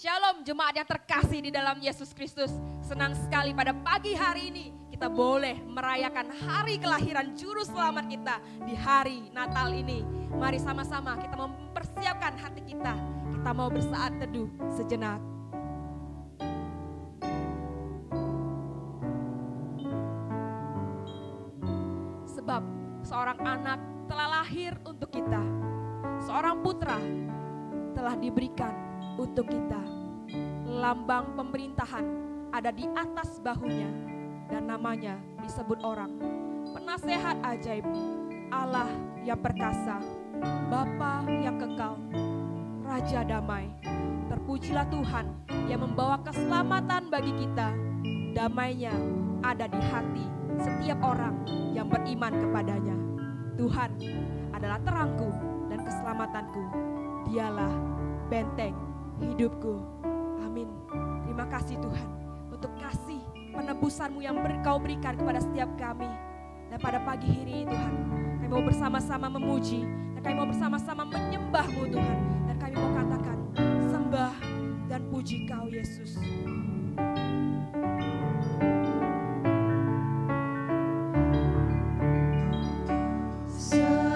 Shalom jemaat yang terkasih di dalam Yesus Kristus. Senang sekali pada pagi hari ini kita boleh merayakan hari kelahiran Juru Selamat kita di hari Natal ini. Mari sama-sama kita mempersiapkan hati kita. Kita mau bersaat teduh sejenak. Sebab seorang anak telah lahir untuk kita. Seorang putra telah diberikan untuk kita. Lambang pemerintahan ada di atas bahunya dan namanya disebut orang Penasehat Ajaib, Allah yang perkasa, Bapa yang kekal, Raja damai. Terpujilah Tuhan yang membawa keselamatan bagi kita. Damainya ada di hati setiap orang yang beriman kepadanya. Tuhan adalah terangku dan keselamatanku. Dialah benteng hidupku. Amin. Terima kasih Tuhan untuk kasih penebusan-Mu yang Kau berikan kepada setiap kami. Dan pada pagi hari ini Tuhan, kami mau bersama-sama memuji, dan kami mau bersama-sama menyembah-Mu Tuhan. Dan kami mau katakan sembah dan puji Kau Yesus. Tuhan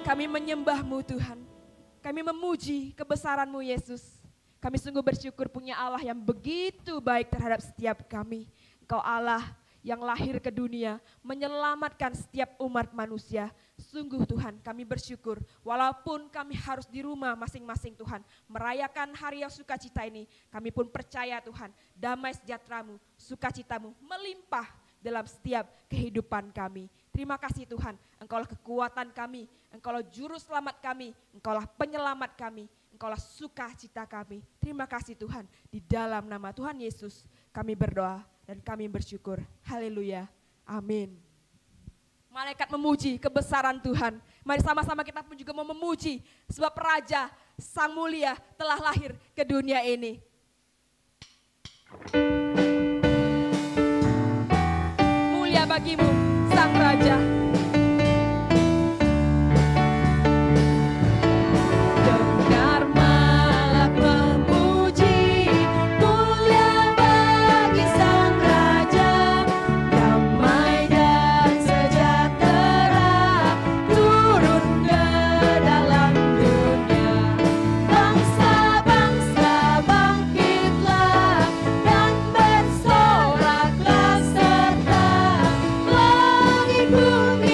Kami menyembah-Mu Tuhan. Kami memuji kebesaran-Mu Yesus. Kami sungguh bersyukur punya Allah yang begitu baik terhadap setiap kami. Engkau Allah yang lahir ke dunia, menyelamatkan setiap umat manusia. Sungguh Tuhan, kami bersyukur walaupun kami harus di rumah masing-masing Tuhan, merayakan hari yang sukacita ini, kami pun percaya Tuhan, damai sejahtera-Mu, sukacita-Mu melimpah dalam setiap kehidupan kami. Terima kasih Tuhan, Engkaulah kekuatan kami, Engkaulah juru selamat kami, Engkaulah penyelamat kami, Engkaulah sukacita kami. Terima kasih Tuhan, di dalam nama Tuhan Yesus kami berdoa dan kami bersyukur. Haleluya, amin. Malaikat memuji kebesaran Tuhan. Mari sama-sama kita pun juga mau memuji, sebab Raja Sang Mulia telah lahir ke dunia ini. Mulia bagimu Sang Raja. Dengar malak memuji, mulia bagi Sang Raja, damai dan sejahtera turun ke dalam dunia. Bangsa-bangsa bangkitlah dan bersoraklah serta langit bumi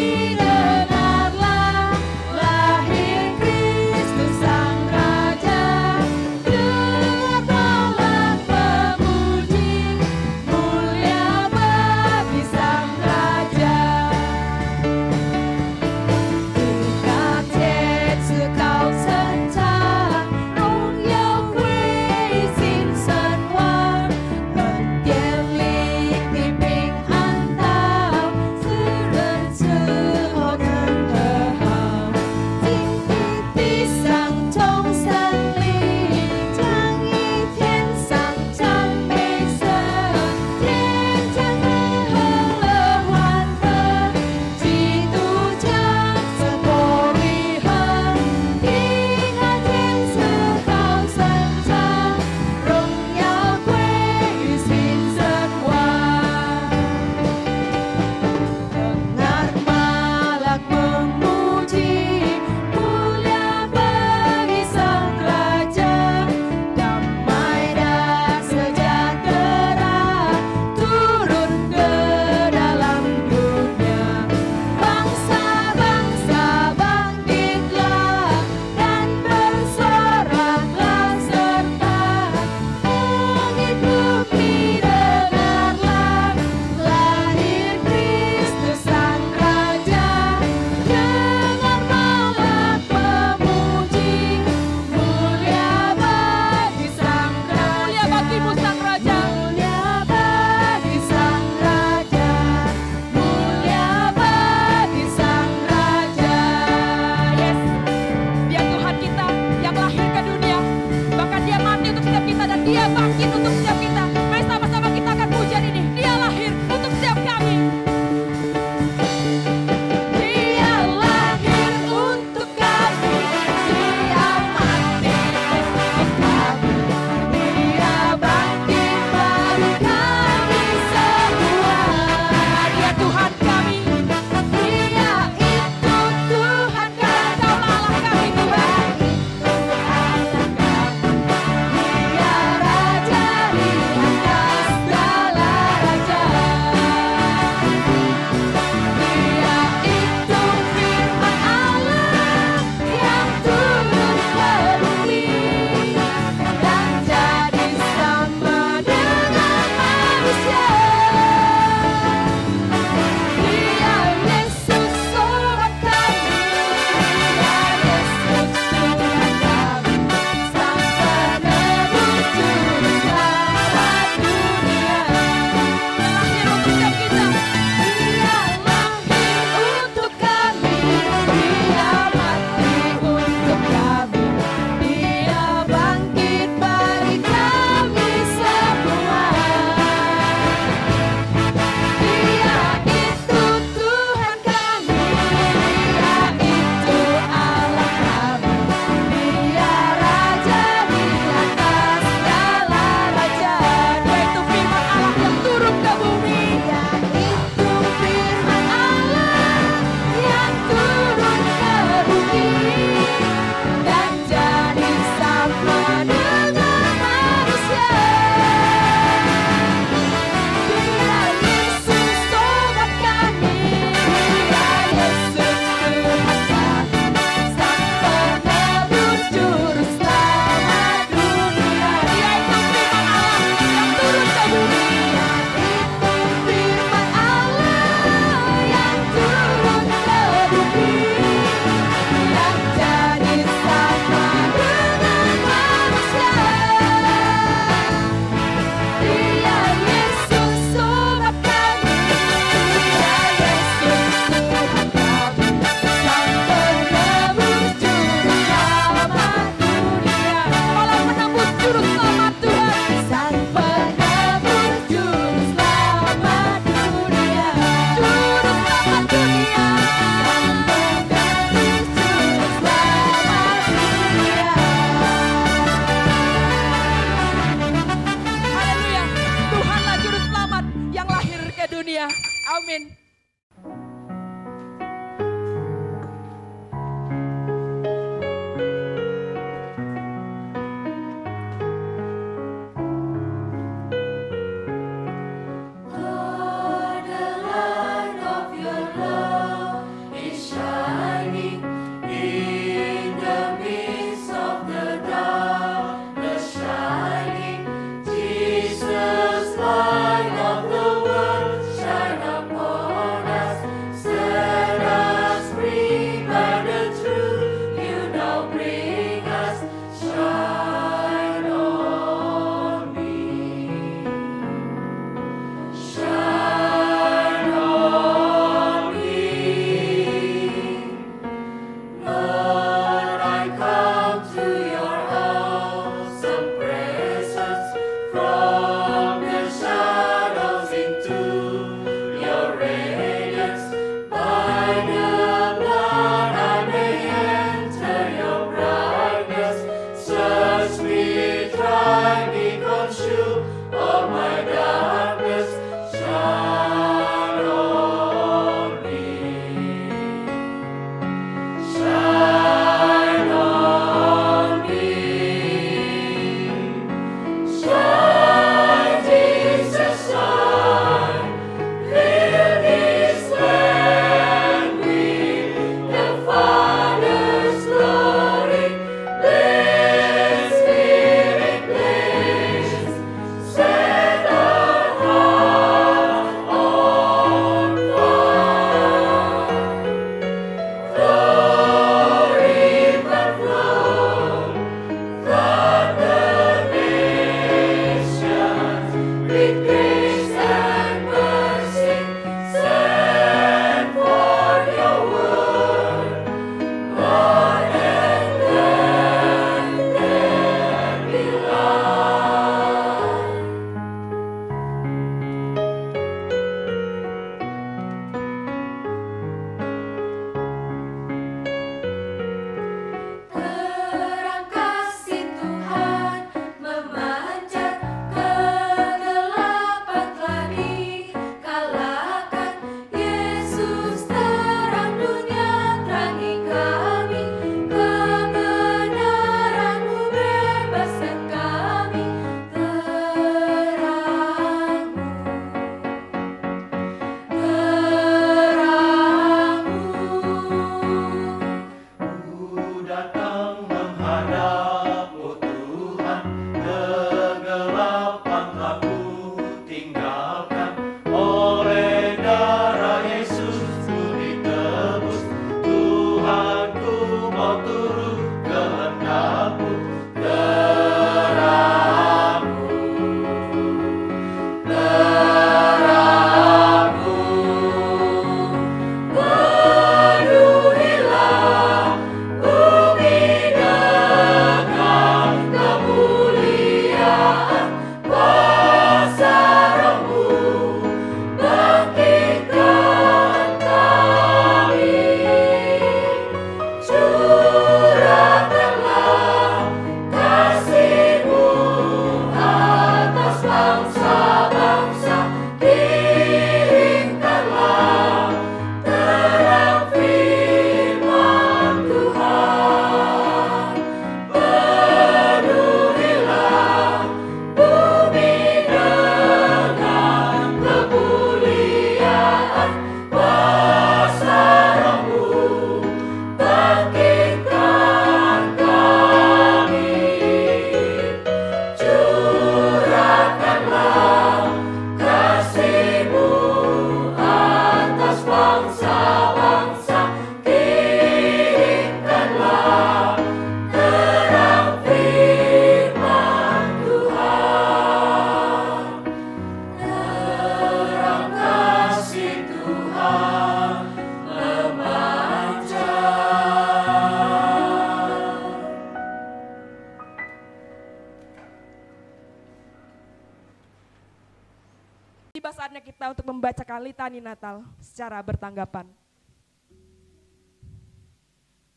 saatnya kita untuk membacakan litani Natal secara bertanggapan.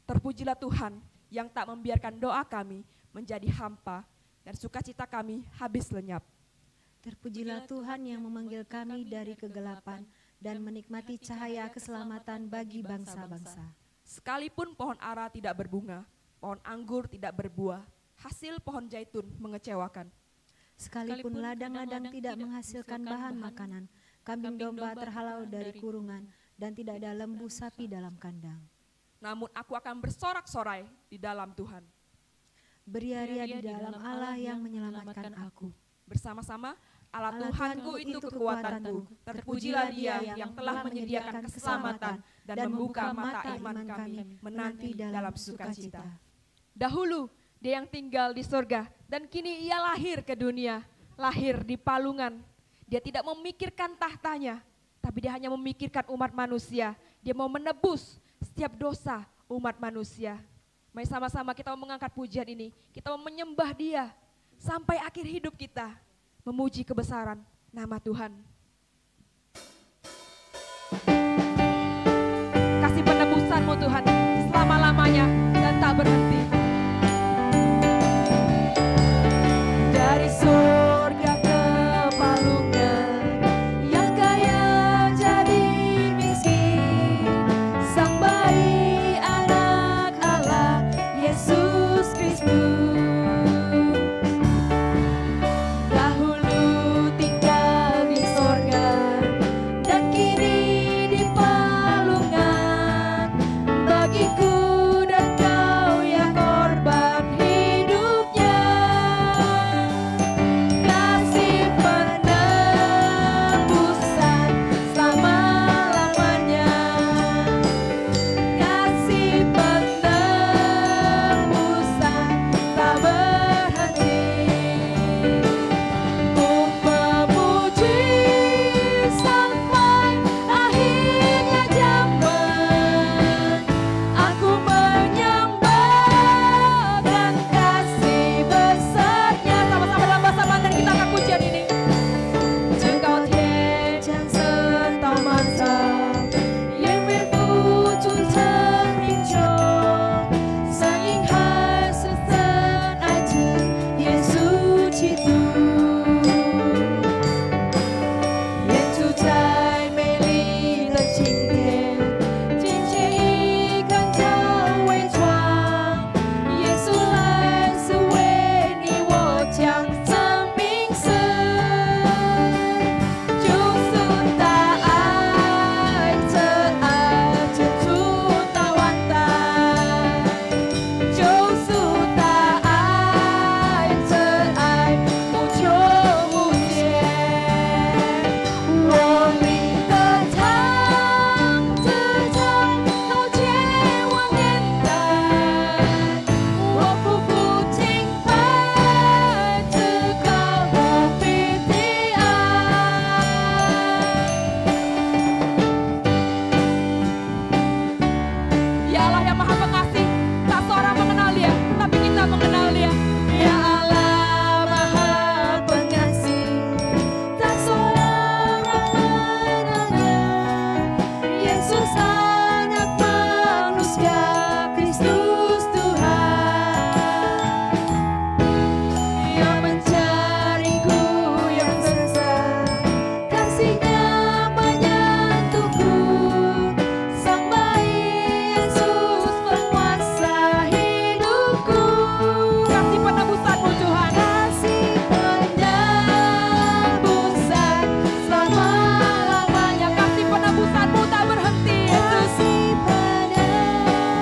Terpujilah Tuhan yang tak membiarkan doa kami menjadi hampa dan sukacita kami habis lenyap. Terpujilah Tuhan yang memanggil kami dari kegelapan dan menikmati cahaya keselamatan bagi bangsa-bangsa. Sekalipun pohon ara tidak berbunga, pohon anggur tidak berbuah, hasil pohon zaitun mengecewakan. Sekalipun ladang-ladang tidak menghasilkan bahan makanan, kambing domba terhalau dari kurungan, dan tidak ada lembu sapi dalam kandang. Namun aku akan bersorak-sorai di dalam Tuhan. Beria-ria di dalam Allah yang menyelamatkan aku. Bersama-sama, Allah Tuhanku itu kekuatanku. Terpujilah Dia yang telah menyediakan keselamatan dan membuka mata iman kami menanti dalam sukacita. Dahulu Dia yang tinggal di surga dan kini Ia lahir ke dunia, lahir di palungan. Dia tidak memikirkan tahtanya, tapi Dia hanya memikirkan umat manusia. Dia mau menebus setiap dosa umat manusia. Mari sama-sama kita mau mengangkat pujian ini, kita mau menyembah Dia sampai akhir hidup kita, memuji kebesaran nama Tuhan. Kasih penebusan-Mu Tuhan selama-lamanya dan tak berhenti. Dari surga ke palungan, yang kaya jadi miskin, Sang Bayi Anak Allah Yesus Kristus. Dahulu tinggal di surga dan kini di palungan, bagiku dan kau yang korban hidupnya. Kasih penebusan selama-lamanya, kasih penebusan tak berhenti. Memuji sampai akhirnya zaman, aku menyembahkan kasih besarnya. Sama-sama dalam bahasa Banten kita akan pujian ini. Engkau天降神道满上，愿为父主成英雄，声音还是真爱子耶稣基督。演出在美丽的晴天，尽显一杆照微窗。耶稣来是为你我将生命生，救赎大爱，这爱牵出到万代，救赎大爱，这爱不求不见。我灵歌唱着唱到千万年代，我匍匐敬拜，至高无比的爱。Ya Allah yang Maha Pengasih, tak seorang mengenal Dia, tapi kita mengenal Dia. Ya Allah Maha Pengasih, tak seorang mengenal Dia. Yesus anak manusia, Kristus Tuhan, yang mencariku yang sesat, kasih-Nya menyentuhku. Sang Bayi Yesus penguasa hidupku. Kasih penebusan-Mu Tuhan, kasih penebusan selama-lamanya, kasih penebusan-Mu tak berhenti. Kasih penebusan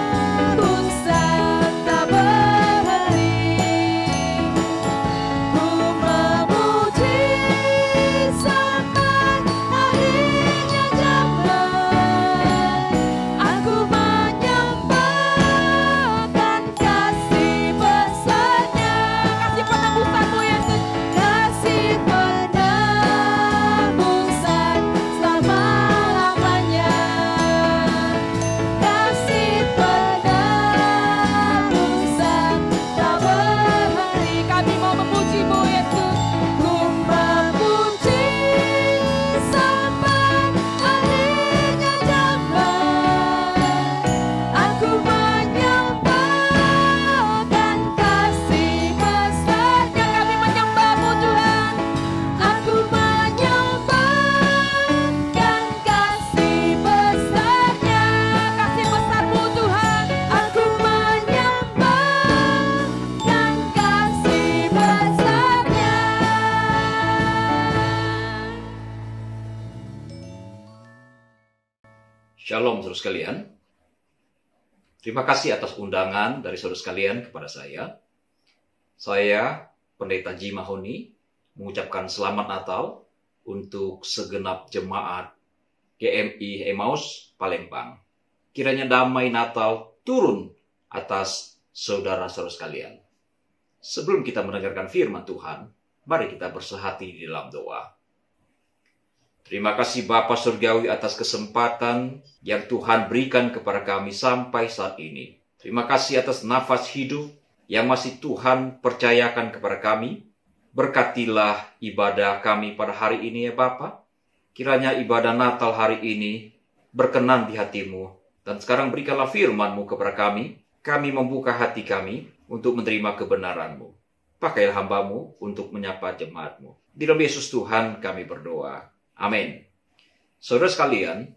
Shalom saudara sekalian. Terima kasih atas undangan dari saudara sekalian kepada saya. Saya, Pendeta Ji Mahoni, mengucapkan selamat Natal untuk segenap jemaat GMI Emmaus Palembang. Kiranya damai Natal turun atas saudara-saudara sekalian. Sebelum kita mendengarkan firman Tuhan, mari kita bersehati di dalam doa. Terima kasih Bapa Surgawi atas kesempatan yang Tuhan berikan kepada kami sampai saat ini. Terima kasih atas nafas hidup yang masih Tuhan percayakan kepada kami. Berkatilah ibadah kami pada hari ini ya Bapa. Kiranya ibadah Natal hari ini berkenan di hati-Mu. Dan sekarang berikanlah firman-Mu kepada kami. Kami membuka hati kami untuk menerima kebenaran-Mu. Pakailah hamba-Mu untuk menyapa jemaat-Mu. Di dalam Yesus Tuhan kami berdoa. Amin. Saudara sekalian,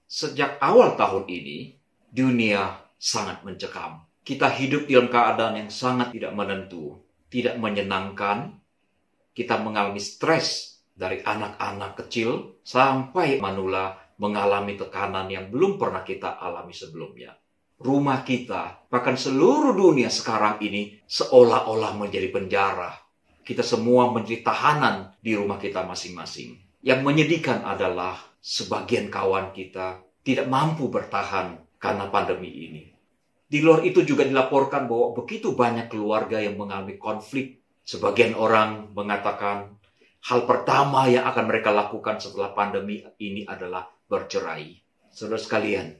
sejak awal tahun ini, dunia sangat mencekam. Kita hidup dalam keadaan yang sangat tidak menentu, tidak menyenangkan. Kita mengalami stres dari anak-anak kecil sampai manula mengalami tekanan yang belum pernah kita alami sebelumnya. Rumah kita, bahkan seluruh dunia sekarang ini seolah-olah menjadi penjara. Kita semua menjadi tahanan di rumah kita masing-masing. Yang menyedihkan adalah sebagian kawan kita tidak mampu bertahan karena pandemi ini. Di luar itu juga dilaporkan bahwa begitu banyak keluarga yang mengalami konflik. Sebagian orang mengatakan hal pertama yang akan mereka lakukan setelah pandemi ini adalah bercerai. Saudara sekalian,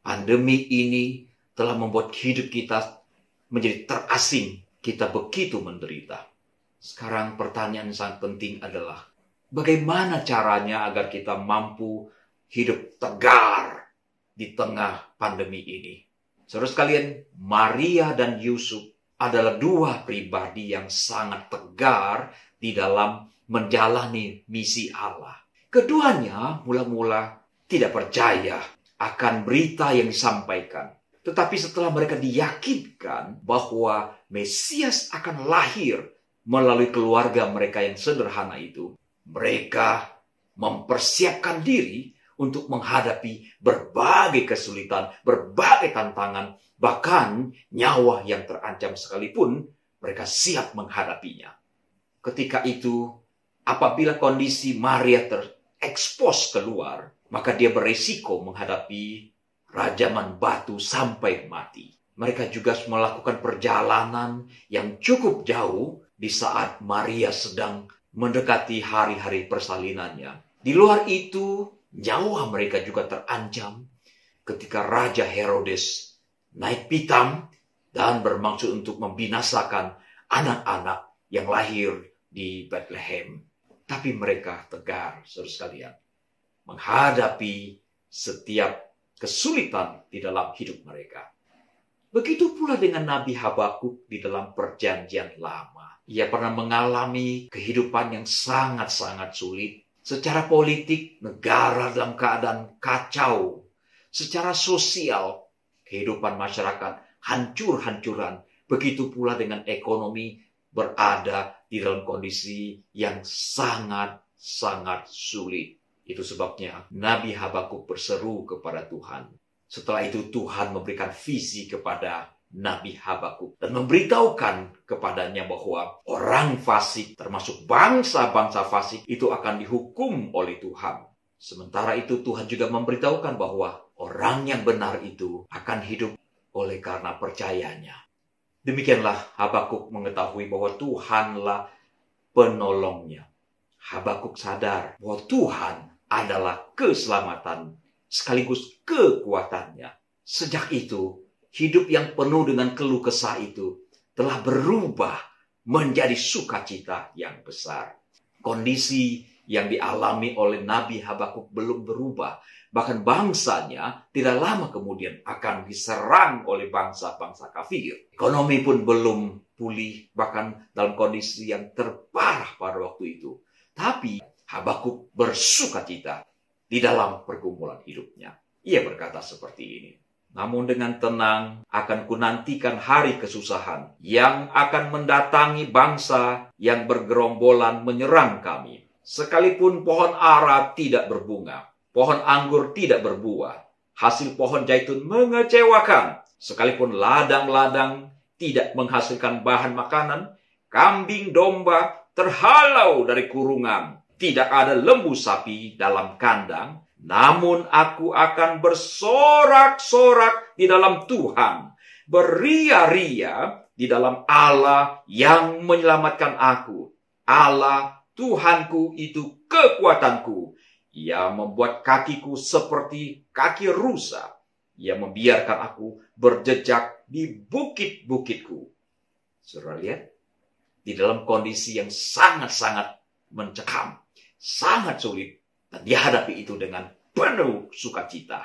pandemi ini telah membuat hidup kita menjadi terasing. Kita begitu menderita. Sekarang pertanyaan yang sangat penting adalah, bagaimana caranya agar kita mampu hidup tegar di tengah pandemi ini? Saudara sekalian, Maria dan Yusuf adalah dua pribadi yang sangat tegar di dalam menjalani misi Allah. Keduanya mula-mula tidak percaya akan berita yang disampaikan. Tetapi setelah mereka diyakinkan bahwa Mesias akan lahir melalui keluarga mereka yang sederhana itu, mereka mempersiapkan diri untuk menghadapi berbagai kesulitan, berbagai tantangan, bahkan nyawa yang terancam sekalipun, mereka siap menghadapinya. Ketika itu, apabila kondisi Maria terekspos keluar, maka dia beresiko menghadapi rajaman batu sampai mati. Mereka juga melakukan perjalanan yang cukup jauh di saat Maria sedang mendekati hari-hari persalinannya. Di luar itu, nyawa mereka juga terancam ketika Raja Herodes naik pitam dan bermaksud untuk membinasakan anak-anak yang lahir di Bethlehem. Tapi mereka tegar, saudara sekalian, menghadapi setiap kesulitan di dalam hidup mereka. Begitu pula dengan Nabi Habakuk di dalam Perjanjian Lama. Ia pernah mengalami kehidupan yang sangat-sangat sulit. Secara politik, negara dalam keadaan kacau. Secara sosial, kehidupan masyarakat hancur-hancuran. Begitu pula dengan ekonomi berada di dalam kondisi yang sangat-sangat sulit. Itu sebabnya Nabi Habakuk berseru kepada Tuhan. Setelah itu Tuhan memberikan visi kepada Nabi Habakuk dan memberitahukan kepadanya bahwa orang fasik, termasuk bangsa-bangsa fasik, itu akan dihukum oleh Tuhan. Sementara itu Tuhan juga memberitahukan bahwa orang yang benar itu akan hidup oleh karena percayanya. Demikianlah Habakuk mengetahui bahwa Tuhanlah penolongnya. Habakuk sadar bahwa Tuhan adalah keselamatan sekaligus kekuatannya. Sejak itu, hidup yang penuh dengan keluh kesah itu telah berubah menjadi sukacita yang besar. Kondisi yang dialami oleh Nabi Habakuk belum berubah. Bahkan bangsanya tidak lama kemudian akan diserang oleh bangsa-bangsa kafir. Ekonomi pun belum pulih, bahkan dalam kondisi yang terparah pada waktu itu. Tapi Habakuk bersukacita di dalam pergumulan hidupnya. Ia berkata seperti ini. Namun dengan tenang akan kunantikan hari kesusahan yang akan mendatangi bangsa yang bergerombolan menyerang kami. Sekalipun pohon ara tidak berbunga, pohon anggur tidak berbuah, hasil pohon zaitun mengecewakan. Sekalipun ladang-ladang tidak menghasilkan bahan makanan, kambing domba terhalau dari kurungan. Tidak ada lembu sapi dalam kandang, namun aku akan bersorak-sorak di dalam Tuhan, beria-ria di dalam Allah yang menyelamatkan aku. Allah Tuhanku itu kekuatanku. Ia membuat kakiku seperti kaki rusa. Ia membiarkan aku berjejak di bukit-bukitku. Saudara lihat, di dalam kondisi yang sangat-sangat mencekam, sangat sulit, dan dihadapi itu dengan penuh sukacita.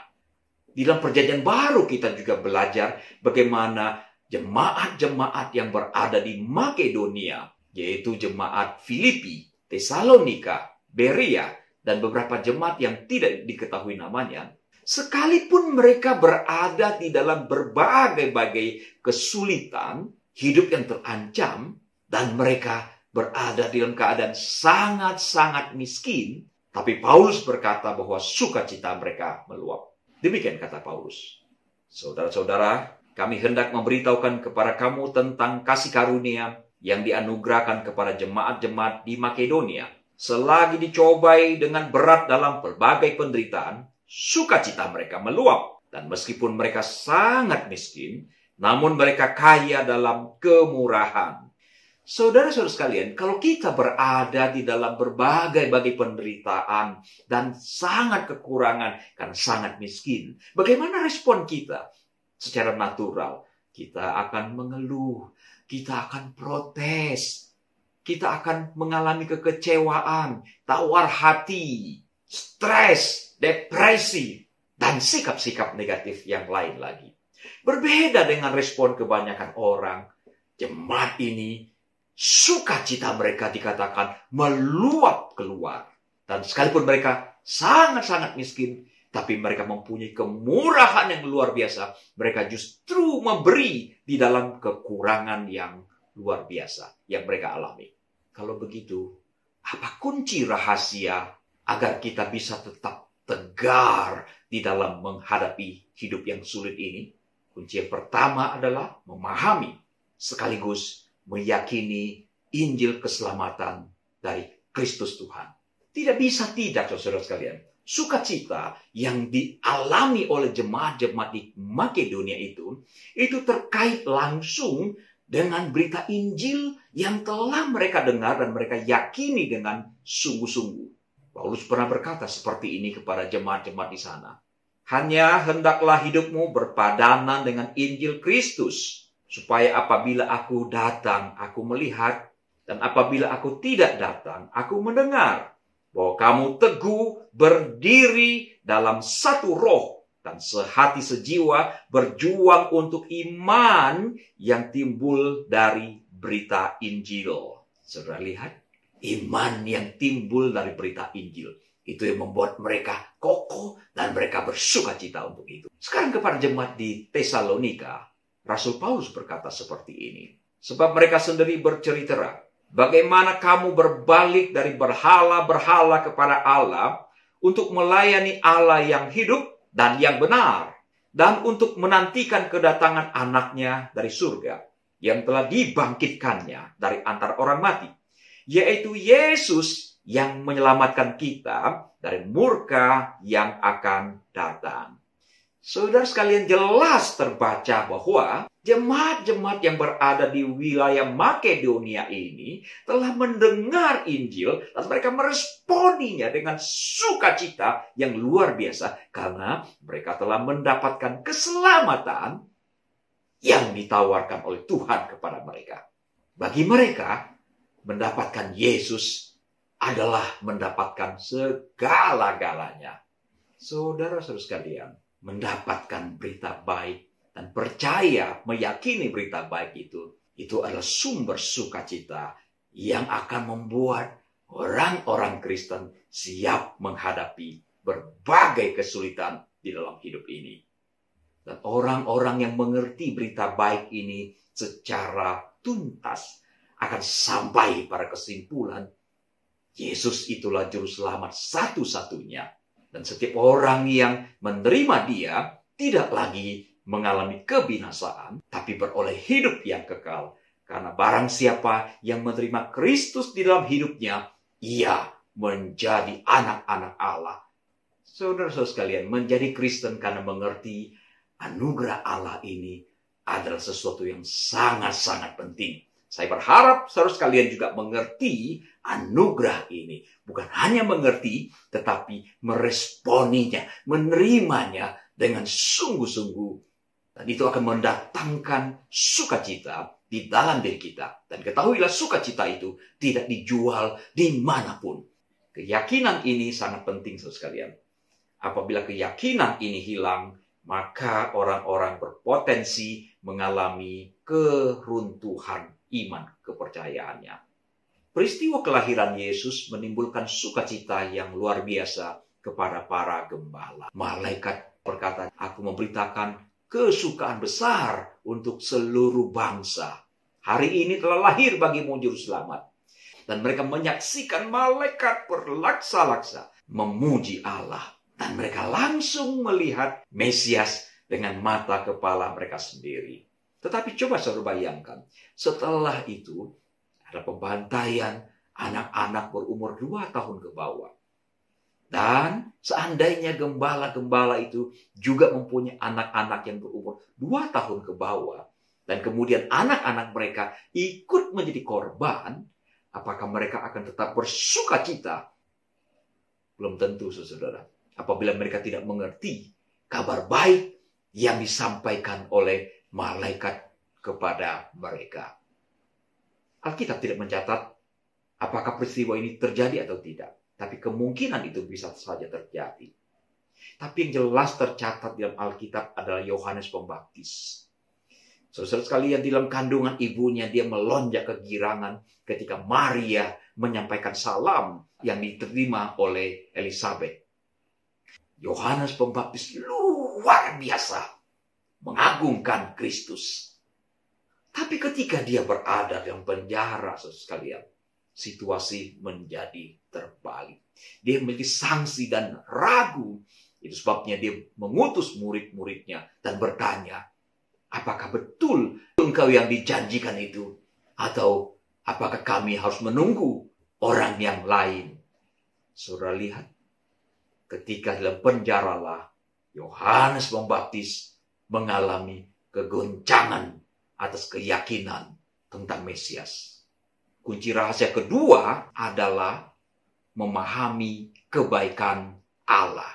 Di dalam perjanjian baru kita juga belajar bagaimana jemaat-jemaat yang berada di Makedonia, yaitu jemaat Filipi, Tesalonika, Berea, dan beberapa jemaat yang tidak diketahui namanya, sekalipun mereka berada di dalam berbagai-bagai kesulitan, hidup yang terancam, dan mereka berada dalam keadaan sangat-sangat miskin, tapi Paulus berkata bahwa sukacita mereka meluap. Demikian kata Paulus. Saudara-saudara, kami hendak memberitahukan kepada kamu tentang kasih karunia yang dianugerahkan kepada jemaat-jemaat di Makedonia. Selagi dicobai dengan berat dalam berbagai penderitaan, sukacita mereka meluap. Dan meskipun mereka sangat miskin, namun mereka kaya dalam kemurahan. Saudara-saudara sekalian, kalau kita berada di dalam berbagai penderitaan dan sangat kekurangan karena sangat miskin, bagaimana respon kita? Secara natural, kita akan mengeluh, kita akan protes, kita akan mengalami kekecewaan, tawar hati, stres, depresi, dan sikap-sikap negatif yang lain lagi. Berbeda dengan respon kebanyakan orang, jemaat ini sukacita mereka dikatakan meluap keluar. Dan sekalipun mereka sangat-sangat miskin, tapi mereka mempunyai kemurahan yang luar biasa. Mereka justru memberi di dalam kekurangan yang luar biasa yang mereka alami. Kalau begitu, apa kunci rahasia agar kita bisa tetap tegar di dalam menghadapi hidup yang sulit ini? Kunci yang pertama adalah memahami sekaligus meyakini Injil keselamatan dari Kristus Tuhan. Tidak bisa tidak, saudara sekalian. Sukacita yang dialami oleh jemaat-jemaat di Makedonia itu terkait langsung dengan berita Injil yang telah mereka dengar dan mereka yakini dengan sungguh-sungguh. Paulus pernah berkata seperti ini kepada jemaat-jemaat di sana. Hanya hendaklah hidupmu berpadanan dengan Injil Kristus, supaya apabila aku datang, aku melihat, dan apabila aku tidak datang, aku mendengar, bahwa kamu teguh berdiri dalam satu roh, dan sehati sejiwa berjuang untuk iman yang timbul dari berita Injil. Saudara lihat, iman yang timbul dari berita Injil. Itu yang membuat mereka kokoh dan mereka bersukacita untuk itu. Sekarang kepada jemaat di Tesalonika, Rasul Paulus berkata seperti ini. Sebab mereka sendiri bercerita, bagaimana kamu berbalik dari berhala-berhala kepada Allah untuk melayani Allah yang hidup dan yang benar, dan untuk menantikan kedatangan anaknya dari surga, yang telah dibangkitkannya dari antara orang mati, yaitu Yesus yang menyelamatkan kita dari murka yang akan datang. Saudara sekalian, jelas terbaca bahwa jemaat-jemaat yang berada di wilayah Makedonia ini telah mendengar Injil dan mereka meresponinya dengan sukacita yang luar biasa karena mereka telah mendapatkan keselamatan yang ditawarkan oleh Tuhan kepada mereka. Bagi mereka, mendapatkan Yesus adalah mendapatkan segala-galanya. Saudara-saudara sekalian, mendapatkan berita baik dan percaya, meyakini berita baik itu adalah sumber sukacita yang akan membuat orang-orang Kristen siap menghadapi berbagai kesulitan di dalam hidup ini. Dan orang-orang yang mengerti berita baik ini secara tuntas akan sampai pada kesimpulan Yesus itulah juru selamat satu-satunya Dan setiap orang yang menerima Dia tidak lagi mengalami kebinasaan, tapi beroleh hidup yang kekal. Karena barang siapa yang menerima Kristus di dalam hidupnya, ia menjadi anak-anak Allah. Saudara-saudara sekalian, menjadi Kristen karena mengerti anugerah Allah ini adalah sesuatu yang sangat-sangat penting. Saya berharap saudara sekalian juga mengerti anugerah ini. Bukan hanya mengerti, tetapi meresponinya, menerimanya dengan sungguh-sungguh. Dan itu akan mendatangkan sukacita di dalam diri kita. Dan ketahuilah sukacita itu tidak dijual dimanapun. Keyakinan ini sangat penting saudara sekalian. Apabila keyakinan ini hilang, maka orang-orang berpotensi mengalami keruntuhan iman kepercayaannya. Peristiwa kelahiran Yesus menimbulkan sukacita yang luar biasa kepada para gembala. Malaikat berkata, "Aku memberitakan kesukaan besar untuk seluruh bangsa. Hari ini telah lahir bagimu juru selamat." Dan mereka menyaksikan malaikat berlaksa-laksa memuji Allah. Dan mereka langsung melihat Mesias dengan mata kepala mereka sendiri. Tetapi coba saudara bayangkan, setelah itu ada pembantaian anak-anak berumur 2 tahun ke bawah. Dan seandainya gembala-gembala itu juga mempunyai anak-anak yang berumur 2 tahun ke bawah, dan kemudian anak-anak mereka ikut menjadi korban, apakah mereka akan tetap bersuka cita? Belum tentu, saudara. Apabila mereka tidak mengerti kabar baik yang disampaikan oleh malaikat kepada mereka. Alkitab tidak mencatat apakah peristiwa ini terjadi atau tidak. Tapi kemungkinan itu bisa saja terjadi. Tapi yang jelas tercatat dalam Alkitab adalah Yohanes Pembaptis. Saudara sekalian, di dalam kandungan ibunya dia melonjak kegirangan ketika Maria menyampaikan salam yang diterima oleh Elisabet. Yohanes Pembaptis luar biasa mengagungkan Kristus. Tapi ketika dia berada dalam penjara, saudara sekalian, situasi menjadi terbalik. Dia memiliki sanksi dan ragu. Itu sebabnya dia mengutus murid-muridnya dan bertanya, apakah betul engkau yang dijanjikan itu? Atau apakah kami harus menunggu orang yang lain? Saudara lihat, ketika dalam penjaralah Yohanes Pembaptis mengalami kegoncangan atas keyakinan tentang Mesias. Kunci rahasia kedua adalah memahami kebaikan Allah.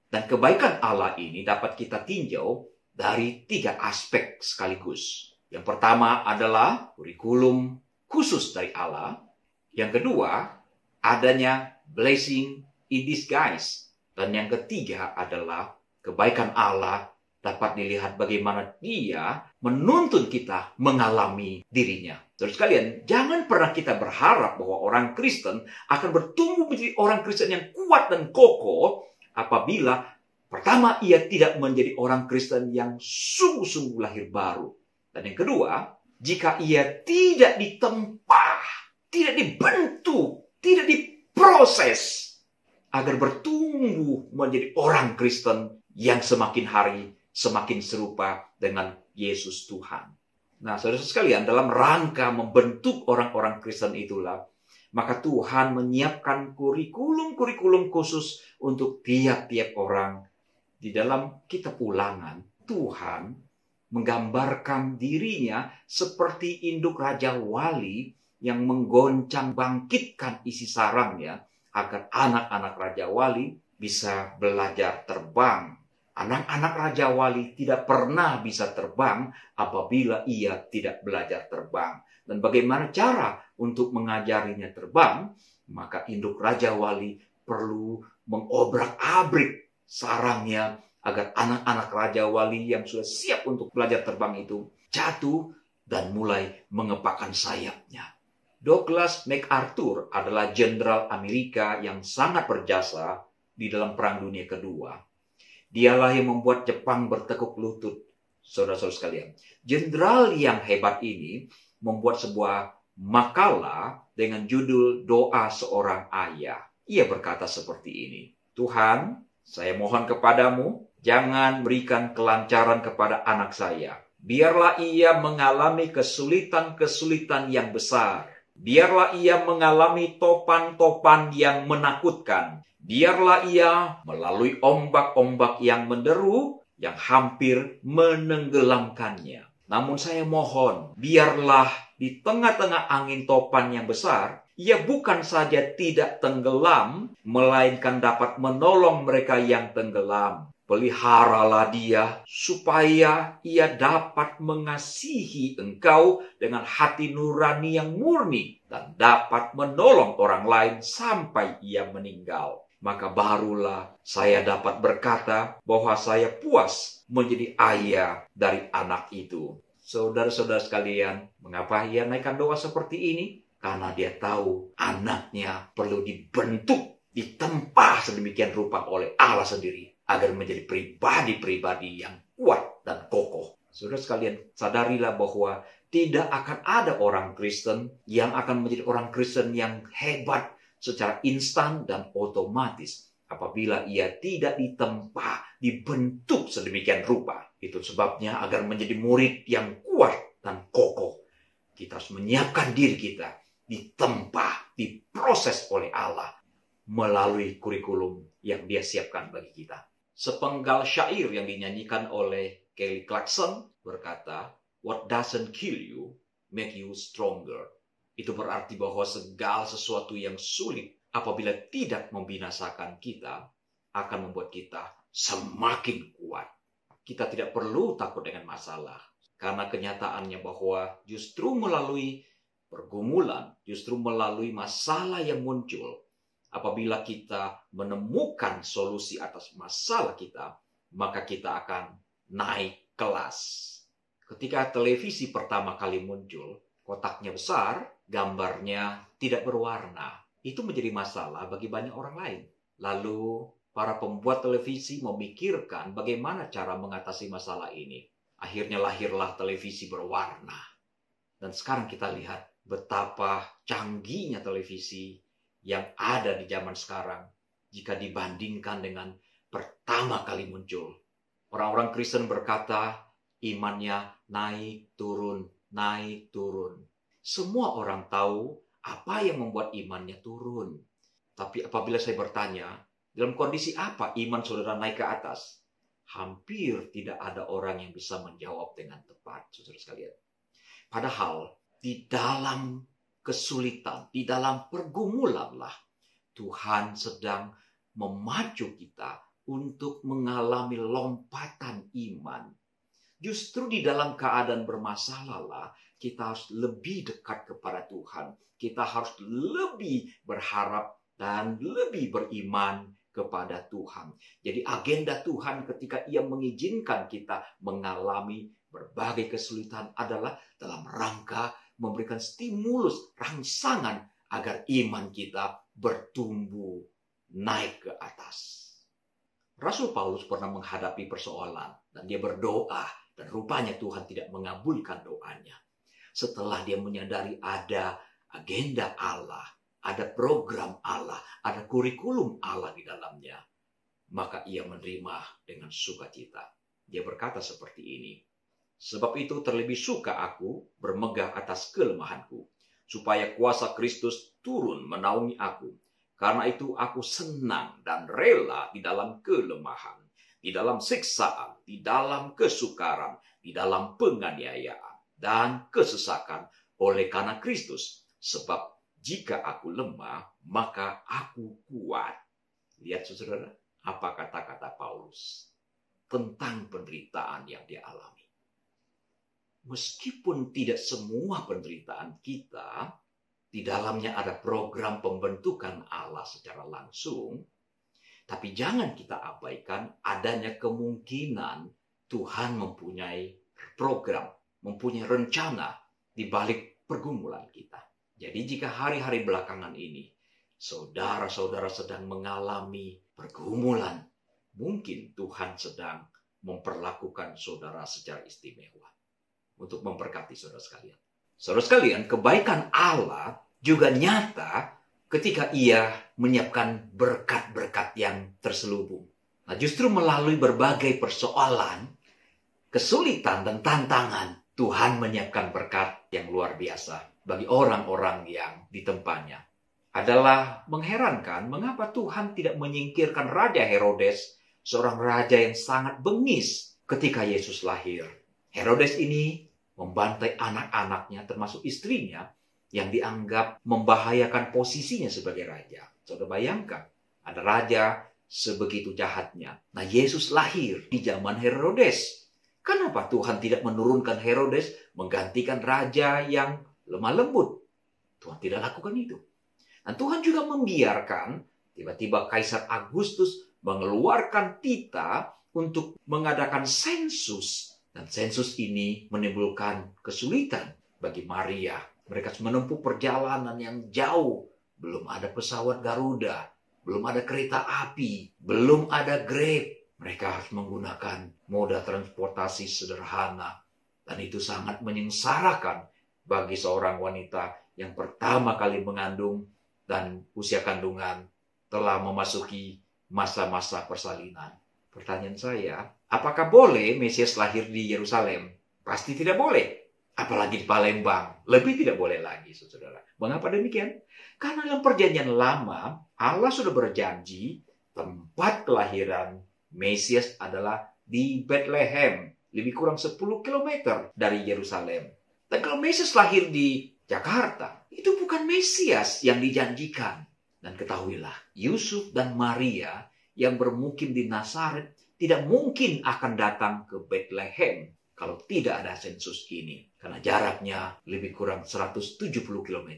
Dan kebaikan Allah ini dapat kita tinjau dari 3 aspek sekaligus. Yang pertama adalah kurikulum khusus dari Allah. Yang kedua, adanya blessing in disguise. Dan yang ketiga adalah kebaikan Allah dapat dilihat bagaimana Dia menuntun kita mengalami dirinya. Terus sekalian, jangan pernah kita berharap bahwa orang Kristen akan bertumbuh menjadi orang Kristen yang kuat dan kokoh apabila pertama ia tidak menjadi orang Kristen yang sungguh-sungguh lahir baru. Dan yang kedua, jika ia tidak ditempa, tidak dibentuk, tidak diproses agar bertumbuh menjadi orang Kristen yang semakin hari semakin serupa dengan Yesus Tuhan. Nah, saudara sekalian, dalam rangka membentuk orang-orang Kristen itulah, maka Tuhan menyiapkan kurikulum-kurikulum khusus untuk tiap-tiap orang. Di dalam kitab Ulangan, Tuhan menggambarkan dirinya seperti induk Raja Wali yang menggoncang bangkitkan isi sarangnya agar anak-anak Raja Wali bisa belajar terbang. Anak-anak Raja Wali tidak pernah bisa terbang apabila ia tidak belajar terbang. Dan bagaimana cara untuk mengajarinya terbang? Maka induk Raja Wali perlu mengobrak-abrik sarangnya agar anak-anak Raja Wali yang sudah siap untuk belajar terbang itu jatuh dan mulai mengepakkan sayapnya. Douglas MacArthur adalah jenderal Amerika yang sangat berjasa di dalam Perang Dunia Kedua. Dialah yang membuat Jepang bertekuk lutut, saudara-saudara sekalian. Jenderal yang hebat ini membuat sebuah makalah dengan judul Doa Seorang Ayah. Ia berkata seperti ini, Tuhan, Saya mohon kepadamu, jangan berikan kelancaran kepada anak saya. Biarlah ia mengalami kesulitan-kesulitan yang besar. Biarlah ia mengalami topan-topan yang menakutkan. Biarlah ia melalui ombak-ombak yang menderu, yang hampir menenggelamkannya. Namun saya mohon, biarlah di tengah-tengah angin topan yang besar, ia bukan saja tidak tenggelam, melainkan dapat menolong mereka yang tenggelam. Peliharalah dia, supaya ia dapat mengasihi engkau dengan hati nurani yang murni, dan dapat menolong orang lain sampai ia meninggal. Maka barulah saya dapat berkata bahwa saya puas menjadi ayah dari anak itu. Saudara-saudara sekalian, mengapa ia naikkan doa seperti ini? Karena dia tahu anaknya perlu dibentuk, ditempa sedemikian rupa oleh Allah sendiri, agar menjadi pribadi-pribadi yang kuat dan kokoh. Saudara sekalian, sadarilah bahwa tidak akan ada orang Kristen yang akan menjadi orang Kristen yang hebat secara instan dan otomatis apabila ia tidak ditempa, dibentuk sedemikian rupa. Itu sebabnya agar menjadi murid yang kuat dan kokoh, kita harus menyiapkan diri kita, ditempa, diproses oleh Allah melalui kurikulum yang dia siapkan bagi kita. Sepenggal syair yang dinyanyikan oleh Kelly Clarkson berkata, "What doesn't kill you make you stronger." Itu berarti bahwa segala sesuatu yang sulit apabila tidak membinasakan kita akan membuat kita semakin kuat. Kita tidak perlu takut dengan masalah, karena kenyataannya bahwa justru melalui pergumulan, justru melalui masalah yang muncul, apabila kita menemukan solusi atas masalah kita, maka kita akan naik kelas. Ketika televisi pertama kali muncul, kotaknya besar, gambarnya tidak berwarna. Itu menjadi masalah bagi banyak orang lain. Lalu para pembuat televisi memikirkan bagaimana cara mengatasi masalah ini. Akhirnya lahirlah televisi berwarna. Dan sekarang kita lihat betapa canggihnya televisi yang ada di zaman sekarang jika dibandingkan dengan pertama kali muncul. Orang-orang Kristen berkata imannya naik turun, naik turun. Semua orang tahu apa yang membuat imannya turun. Tapi apabila saya bertanya, dalam kondisi apa iman saudara naik ke atas? Hampir tidak ada orang yang bisa menjawab dengan tepat, saudara sekalian. Padahal di dalam kesulitan, di dalam pergumulanlah Tuhan sedang memacu kita untuk mengalami lompatan iman. Justru di dalam keadaan bermasalahlah kita harus lebih dekat kepada Tuhan. Kita harus lebih berharap dan lebih beriman kepada Tuhan. Jadi agenda Tuhan ketika Ia mengizinkan kita mengalami berbagai kesulitan adalah dalam rangka memberikan stimulus, rangsangan agar iman kita bertumbuh naik ke atas. Rasul Paulus pernah menghadapi persoalan dan dia berdoa dan rupanya Tuhan tidak mengabulkan doanya. Setelah dia menyadari ada agenda Allah, ada program Allah, ada kurikulum Allah di dalamnya, maka ia menerima dengan sukacita. Dia berkata seperti ini, "Sebab itu terlebih suka aku bermegah atas kelemahanku, supaya kuasa Kristus turun menaungi aku. Karena itu aku senang dan rela di dalam kelemahan, di dalam siksaan, di dalam kesukaran, di dalam penganiayaan, dan kesesakan oleh karena Kristus. Sebab jika aku lemah, maka aku kuat." Lihat saudara, apa kata-kata Paulus tentang penderitaan yang dia alami. Meskipun tidak semua penderitaan kita, di dalamnya ada program pembentukan Allah secara langsung, tapi jangan kita abaikan adanya kemungkinan Tuhan mempunyai program, mempunyai rencana di balik pergumulan kita. Jadi jika hari-hari belakangan ini, saudara-saudara sedang mengalami pergumulan, mungkin Tuhan sedang memperlakukan saudara secara istimewa untuk memberkati saudara sekalian. Saudara sekalian, kebaikan Allah juga nyata ketika Ia menyiapkan berkat-berkat yang terselubung. Nah, justru melalui berbagai persoalan, kesulitan dan tantangan, Tuhan menyiapkan berkat yang luar biasa bagi orang-orang yang ditempanya. Adalah mengherankan mengapa Tuhan tidak menyingkirkan Raja Herodes, seorang raja yang sangat bengis ketika Yesus lahir. Herodes ini membantai anak-anaknya termasuk istrinya yang dianggap membahayakan posisinya sebagai raja. Saudara bayangkan, ada raja sebegitu jahatnya. Nah, Yesus lahir di zaman Herodes. Kenapa Tuhan tidak menurunkan Herodes menggantikan raja yang lemah lembut? Tuhan tidak lakukan itu. Dan Tuhan juga membiarkan tiba-tiba Kaisar Agustus mengeluarkan titah untuk mengadakan sensus. Dan sensus ini menimbulkan kesulitan bagi Maria. Mereka menempuh perjalanan yang jauh. Belum ada pesawat Garuda, belum ada kereta api, belum ada Grab. Mereka harus menggunakan moda transportasi sederhana. Dan itu sangat menyengsarakan bagi seorang wanita yang pertama kali mengandung dan usia kandungan telah memasuki masa-masa persalinan. Pertanyaan saya, apakah boleh Mesias lahir di Yerusalem? Pasti tidak boleh. Apalagi di Palembang. Lebih tidak boleh lagi, saudara. Mengapa demikian? Karena dalam perjanjian lama, Allah sudah berjanji tempat kelahiran Mesias adalah di Bethlehem. Lebih kurang 10 km dari Yerusalem. Dan kalau Mesias lahir di Jakarta, itu bukan Mesias yang dijanjikan. Dan ketahuilah, Yusuf dan Maria yang bermukim di Nazaret tidak mungkin akan datang ke Bethlehem kalau tidak ada sensus ini. Karena jaraknya lebih kurang 170 km.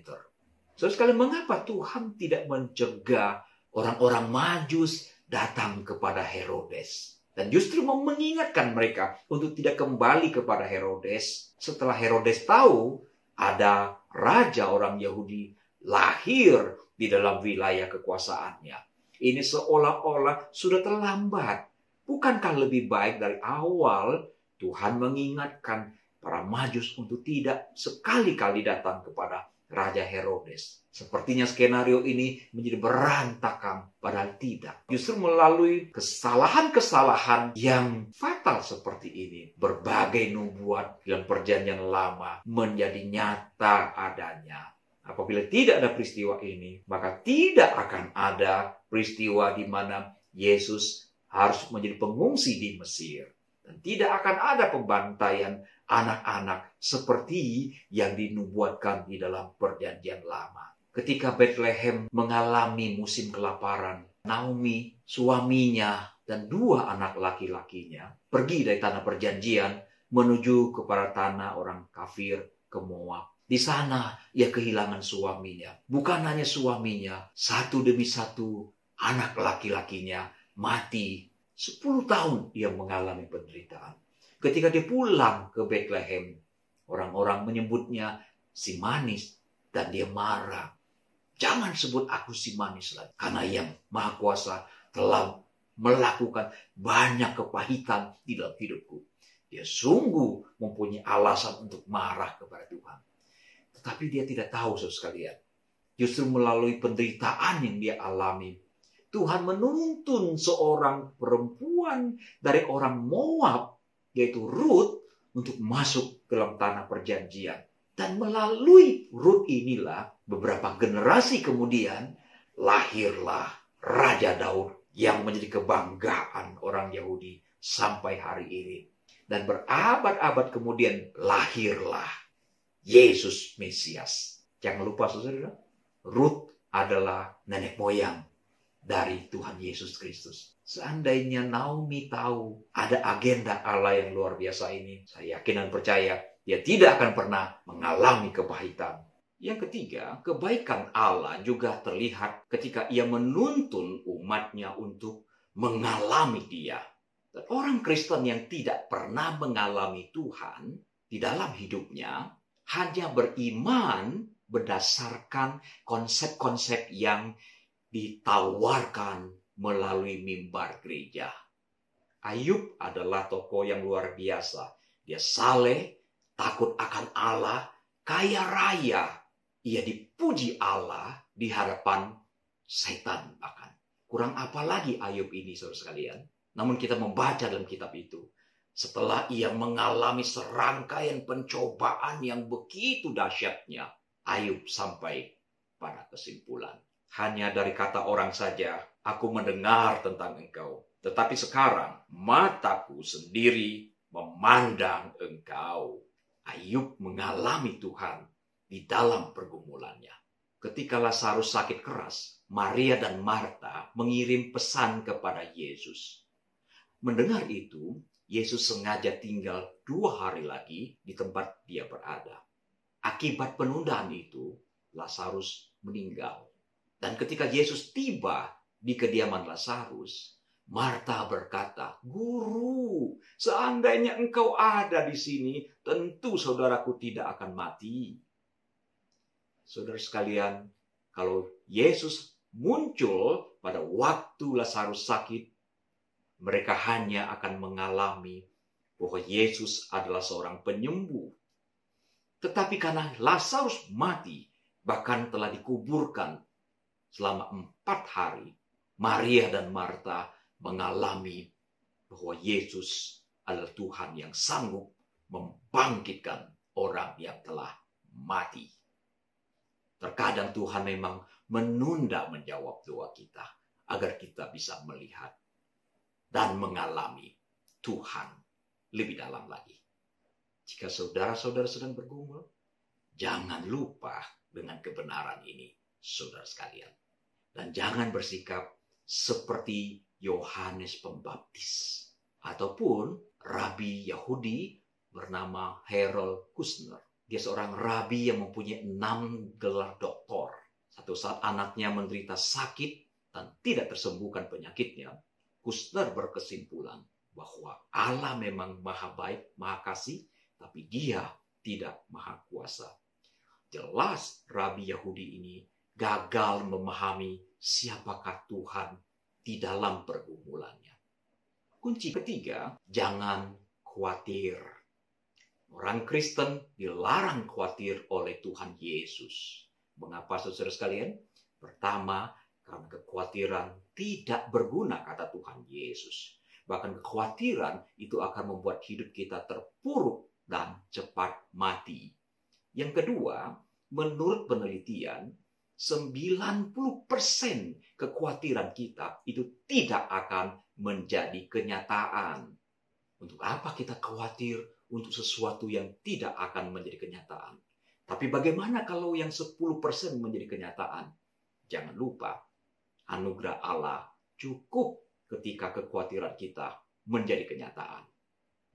So, sekali mengapa Tuhan tidak mencegah orang-orang Majus datang kepada Herodes? Dan justru mau mengingatkan mereka untuk tidak kembali kepada Herodes setelah Herodes tahu ada raja orang Yahudi lahir di dalam wilayah kekuasaannya. Ini seolah-olah sudah terlambat. Bukankah lebih baik dari awal Tuhan mengingatkan para Majus untuk tidak sekali-kali datang kepada Raja Herodes? Sepertinya skenario ini menjadi berantakan, padahal tidak. Justru melalui kesalahan-kesalahan yang fatal seperti ini, berbagai nubuat dalam perjanjian lama menjadi nyata adanya. Apabila tidak ada peristiwa ini, maka tidak akan ada peristiwa di mana Yesus harus menjadi pengungsi di Mesir. Dan tidak akan ada pembantaian anak-anak seperti yang dinubuatkan di dalam perjanjian lama. Ketika Bethlehem mengalami musim kelaparan, Naomi, suaminya, dan 2 anak laki-lakinya pergi dari tanah perjanjian menuju kepada tanah orang kafir ke Moab. Di sana ia kehilangan suaminya. Bukan hanya suaminya, satu demi satu anak laki-lakinya mati. 10 tahun ia mengalami penderitaan. Ketika dia pulang ke Bethlehem, orang-orang menyebutnya si manis dan dia marah. Jangan sebut aku si manis lagi. Karena yang Maha Kuasa telah melakukan banyak kepahitan di dalam hidupku. Dia sungguh mempunyai alasan untuk marah kepada Tuhan. Tetapi dia tidak tahu, saudara sekalian. Justru melalui penderitaan yang dia alami, Tuhan menuntun seorang perempuan dari orang Moab, yaitu Ruth, untuk masuk ke dalam tanah perjanjian. Dan melalui Ruth inilah, beberapa generasi kemudian, lahirlah Raja Daud yang menjadi kebanggaan orang Yahudi sampai hari ini. Dan berabad-abad kemudian lahirlah Yesus Mesias. Jangan lupa, saudara, Ruth adalah nenek moyang dari Tuhan Yesus Kristus. Seandainya Naomi tahu ada agenda Allah yang luar biasa ini, saya yakin dan percaya dia tidak akan pernah mengalami kepahitan. Yang ketiga, kebaikan Allah juga terlihat ketika ia menuntun umatnya untuk mengalami dia. Dan orang Kristen yang tidak pernah mengalami Tuhan di dalam hidupnya hanya beriman berdasarkan konsep-konsep yang ditawarkan melalui mimbar gereja. Ayub adalah tokoh yang luar biasa. Dia saleh, takut akan Allah, kaya raya. Ia dipuji Allah di hadapan setan bahkan. Kurang apa lagi Ayub ini, saudara sekalian? Namun kita membaca dalam kitab itu, setelah ia mengalami serangkaian pencobaan yang begitu dahsyatnya, Ayub sampai pada kesimpulan, hanya dari kata orang saja aku mendengar tentang engkau, tetapi sekarang mataku sendiri memandang engkau. Ayub mengalami Tuhan di dalam pergumulannya. Ketika Lazarus sakit keras, Maria dan Marta mengirim pesan kepada Yesus. Mendengar itu, Yesus sengaja tinggal 2 hari lagi di tempat dia berada. Akibat penundaan itu, Lazarus meninggal. Dan ketika Yesus tiba di kediaman Lazarus, Marta berkata, "Guru, seandainya engkau ada di sini, tentu saudaraku tidak akan mati." Saudara sekalian, kalau Yesus muncul pada waktu Lazarus sakit, mereka hanya akan mengalami bahwa Yesus adalah seorang penyembuh. Tetapi karena Lazarus mati, bahkan telah dikuburkan selama 4 hari, Maria dan Marta mengalami bahwa Yesus adalah Tuhan yang sanggup membangkitkan orang yang telah mati. Terkadang Tuhan memang menunda menjawab doa kita agar kita bisa melihat dan mengalami Tuhan lebih dalam lagi. Jika saudara-saudara sedang bergumul, jangan lupa dengan kebenaran ini, saudara sekalian. Dan jangan bersikap seperti Yohanes Pembaptis ataupun Rabi Yahudi bernama Harold Kushner. Dia seorang rabi yang mempunyai 6 gelar doktor. Satu saat anaknya menderita sakit dan tidak tersembuhkan penyakitnya, Kushner berkesimpulan bahwa Allah memang maha baik, maha kasih, tapi dia tidak maha kuasa. Jelas Rabi Yahudi ini gagal memahami siapakah Tuhan di dalam pergumulannya. Kunci ketiga, jangan khawatir. Orang Kristen dilarang khawatir oleh Tuhan Yesus. Mengapa saudara sekalian? Pertama, karena kekhawatiran tidak berguna, kata Tuhan Yesus. Bahkan kekhawatiran itu akan membuat hidup kita terpuruk dan cepat mati. Yang kedua, menurut penelitian, 90% kekhawatiran kita itu tidak akan menjadi kenyataan. Untuk apa kita khawatir untuk sesuatu yang tidak akan menjadi kenyataan? Tapi bagaimana kalau yang 10% menjadi kenyataan? Jangan lupa, anugerah Allah cukup ketika kekhawatiran kita menjadi kenyataan.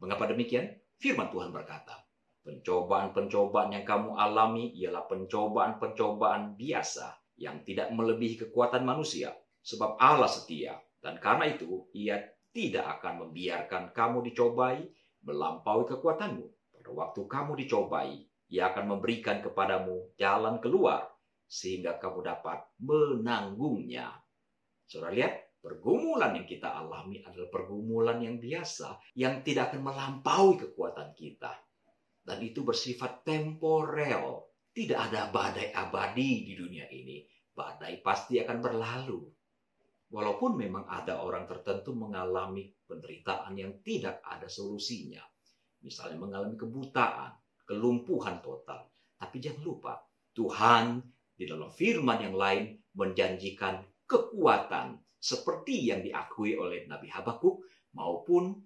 Mengapa demikian? Firman Tuhan berkata, pencobaan-pencobaan yang kamu alami ialah pencobaan-pencobaan biasa yang tidak melebihi kekuatan manusia. Sebab Allah setia, dan karena itu Ia tidak akan membiarkan kamu dicobai melampaui kekuatanmu. Pada waktu kamu dicobai, Ia akan memberikan kepadamu jalan keluar, sehingga kamu dapat menanggungnya. Saudara lihat, pergumulan yang kita alami adalah pergumulan yang biasa, yang tidak akan melampaui kekuatan kita. Dan itu bersifat temporel. Tidak ada badai abadi di dunia ini. Badai pasti akan berlalu. Walaupun memang ada orang tertentu mengalami penderitaan yang tidak ada solusinya. Misalnya mengalami kebutaan, kelumpuhan total. Tapi jangan lupa, Tuhan di dalam firman yang lain menjanjikan kekuatan seperti yang diakui oleh Nabi Habakuk maupun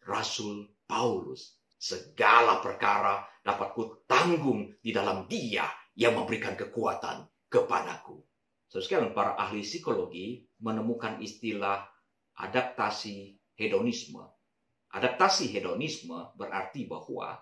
Rasul Paulus. Segala perkara dapat kutanggung di dalam Dia yang memberikan kekuatan kepadaku. Sekarang para ahli psikologi menemukan istilah adaptasi hedonisme. Adaptasi hedonisme berarti bahwa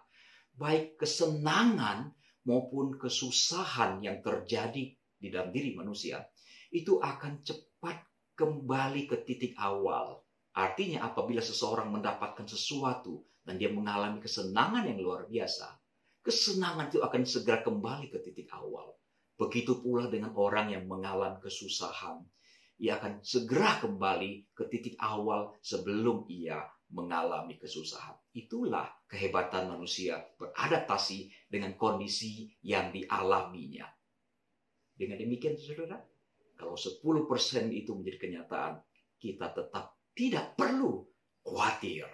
baik kesenangan maupun kesusahan yang terjadi di dalam diri manusia itu akan cepat kembali ke titik awal. Artinya apabila seseorang mendapatkan sesuatu dan dia mengalami kesenangan yang luar biasa, kesenangan itu akan segera kembali ke titik awal. Begitu pula dengan orang yang mengalami kesusahan, ia akan segera kembali ke titik awal sebelum ia mengalami kesusahan. Itulah kehebatan manusia beradaptasi dengan kondisi yang dialaminya. Dengan demikian, saudara, kalau 10% itu menjadi kenyataan, kita tetap tidak perlu khawatir.